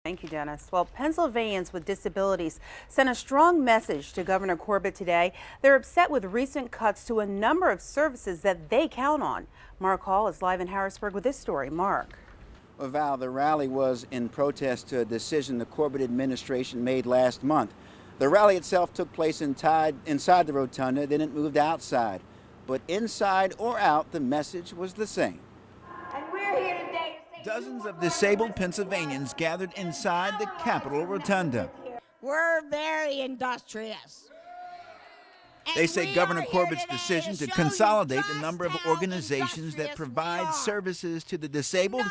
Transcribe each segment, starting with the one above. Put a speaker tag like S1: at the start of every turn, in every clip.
S1: Thank you, Dennis. Well, Pennsylvanians with disabilities sent a strong message to Governor Corbett today. They're upset with recent cuts to a number of services that they count on. Mark Hall is live in Harrisburg with this story. Mark.
S2: Well, Val, the rally was in protest to a decision the Corbett administration made last month. The rally itself took place inside the rotunda, then it moved outside. But inside or out, the message was the same.
S3: And we're here today to say
S2: Dozens of disabled Pennsylvanians gathered inside the Capitol Rotunda.
S3: we're very industrious.
S2: They say Governor Corbett's decision to consolidate the number of organizations that provide services to the disabled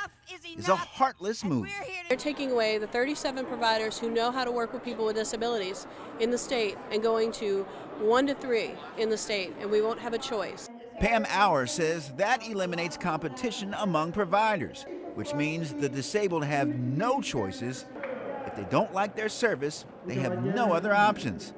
S2: is a heartless move.
S4: They're taking away the 37 providers who know how to work with people with disabilities in the state and going to 1 to 3 in the state, and we won't have a choice.
S2: Pam Auer says that eliminates competition among providers, which means the disabled have no choices. If they don't like their service, they have no other options.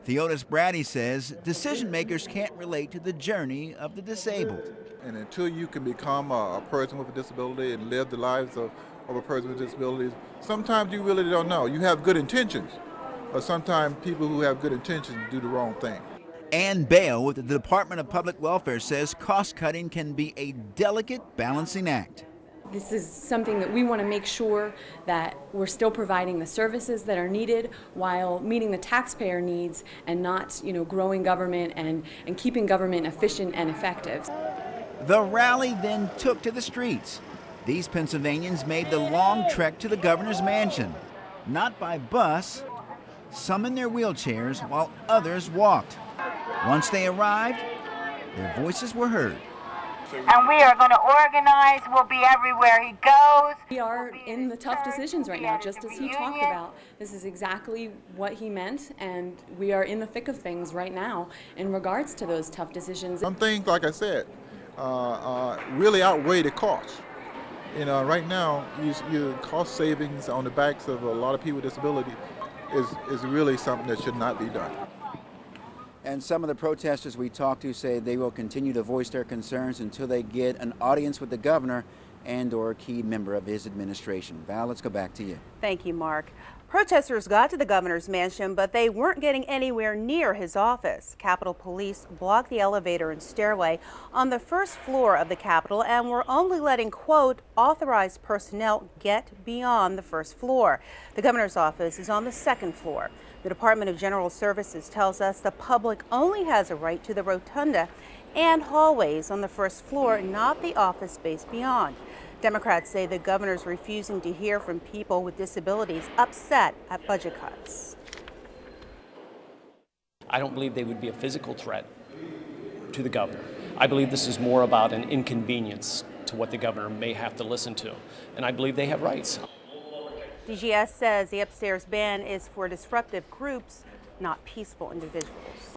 S2: Theodis Brady says decision makers can't relate to the journey of the disabled.
S5: And until you can become a person with a disability and live the lives of a person with disabilities, sometimes you really don't know. You have good intentions, but sometimes people who have good intentions do the wrong thing.
S2: Ann Bale with the Department of Public Welfare says cost cutting can be a delicate balancing act.
S6: This is something that we want to make sure that we're still providing the services that are needed while meeting the taxpayer needs and not, growing government and keeping government efficient and effective.
S2: The rally then took to the streets. These Pennsylvanians made the long trek to the governor's mansion, not by bus, some in their wheelchairs while others walked. Once they arrived, their voices were heard.
S3: And we are going to organize. We'll be everywhere he goes.
S6: We are in the tough decisions right now, just as he talked about. This is exactly what he meant, and we are in the thick of things right now in regards to those tough decisions.
S5: Some things, like I said, really outweigh the cost. Right now, your cost savings on the backs of a lot of people with disability is really something that should not be done.
S2: And some of the protesters we talked to say they will continue to voice their concerns until they get an audience with the governor and or a key member of his administration. Val, let's go back to you.
S1: Thank you, Mark. Protesters got to the governor's mansion, but they weren't getting anywhere near his office. Capitol Police blocked the elevator and stairway on the first floor of the Capitol and were only letting, quote, authorized personnel get beyond the first floor. The governor's office is on the second floor. The Department of General Services tells us the public only has a right to the rotunda and hallways on the first floor, not the office space beyond. Democrats say the governor's refusing to hear from people with disabilities upset at budget cuts.
S7: I don't believe they would be a physical threat to the governor. I believe this is more about an inconvenience to what the governor may have to listen to, and I believe they have rights.
S1: DGS says the upstairs ban is for disruptive groups, not peaceful individuals.